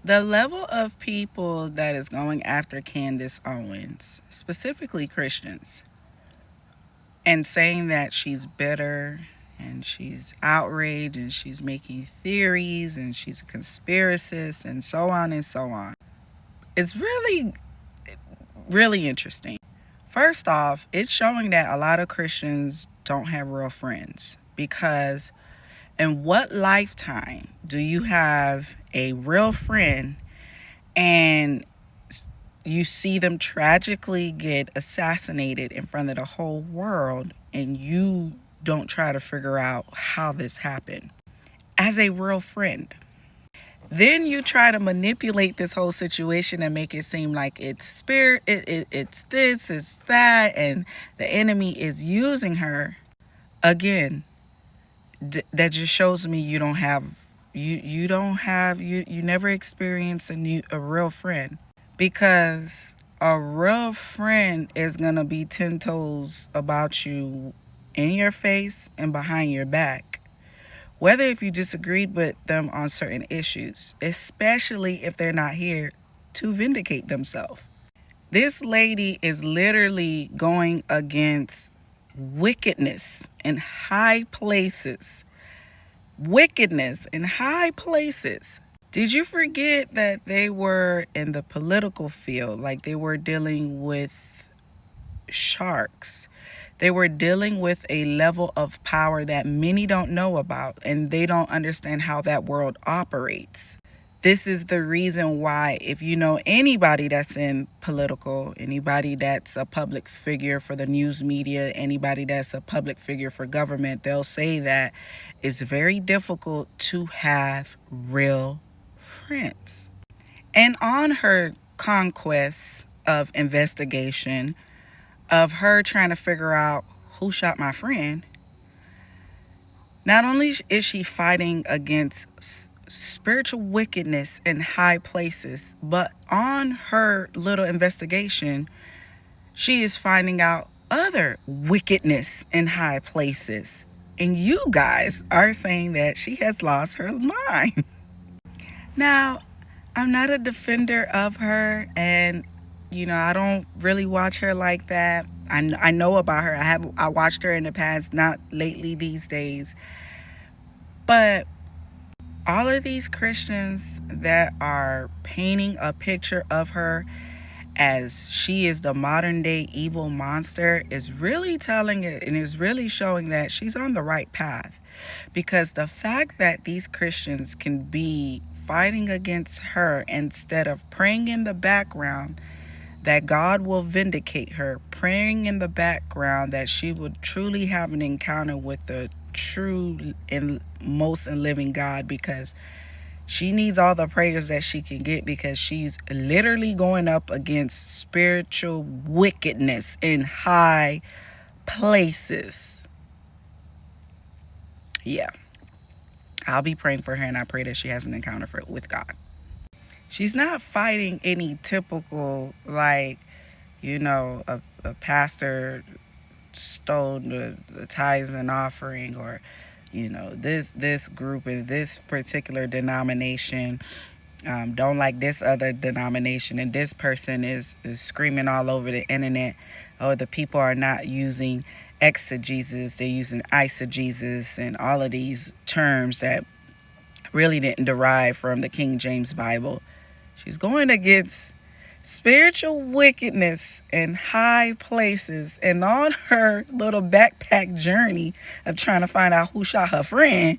The level of people that is going after Candace Owens, specifically Christians, and saying that she's bitter and she's outraged and she's making theories and she's a conspiracist and so on and so on, it's really, really interesting. First off, it's showing that a lot of Christians don't have real friends, because in what lifetime do you have a real friend and you see them tragically get assassinated in front of the whole world and you don't try to figure out how this happened as a real friend? Then you try to manipulate this whole situation and make it seem like it's spirit, it's this, it's that, and the enemy is using her. Again, that just shows me you don't have, you never experience a real friend, because a real friend is going to be 10 toes about you, in your face and behind your back, whether if you disagreed with them on certain issues, especially if they're not here to vindicate themselves. This lady is literally going against wickedness in high places. Wickedness in high places. Did you forget that they were in the political field? Like, they were dealing with sharks. They were dealing with a level of power that many don't know about, and they don't understand how that world operates. This is the reason why, if you know anybody that's in political, anybody that's a public figure for the news media, anybody that's a public figure for government, they'll say that it's very difficult to have real friends. And on her conquest of investigation, of her trying to figure out who shot my friend, not only is she fighting against spiritual wickedness in high places, but on her little investigation, she is finding out other wickedness in high places. And you guys are saying that she has lost her mind. Now, I'm not a defender of her, and I don't really watch her like that. I know about her. I watched her in the past, not lately these days. But all of these Christians that are painting a picture of her as she is the modern day evil monster is really telling it, and is really showing that she's on the right path. Because the fact that these Christians can be fighting against her instead of praying in the background that God will vindicate her, praying in the background that she will truly have an encounter with the true and most and living God, because she needs all the prayers that she can get, because she's literally going up against spiritual wickedness in high places. Yeah, I'll be praying for her, and I pray that she has an encounter with God. She's not fighting any typical, like, a pastor stole the tithes and offering, or this group in this particular denomination don't like this other denomination, and this person is screaming all over the internet, oh, the people are not using exegesis, they're using eisegesis, and all of these terms that really didn't derive from the King James Bible. She's going against spiritual wickedness in high places, and on her little backpack journey of trying to find out who shot her friend,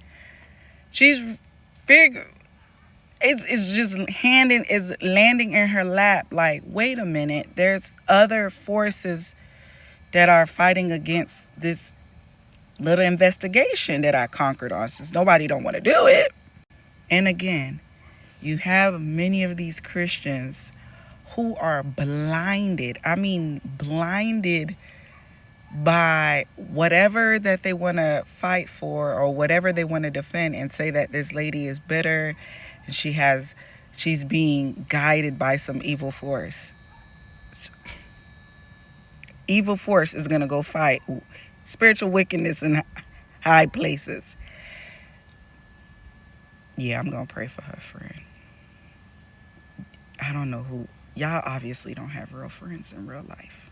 she's figure it's just is landing in her lap. Like, wait a minute, there's other forces that are fighting against this little investigation that I conquered on, since nobody don't want to do it. And again, you have many of these Christians who are blinded. I mean, blinded by whatever that they want to fight for, or whatever they want to defend, and say that this lady is bitter and she's being guided by some evil force. Evil force is going to go fight spiritual wickedness in high places. Yeah, I'm going to pray for her friend. I don't know who. Y'all obviously don't have real friends in real life.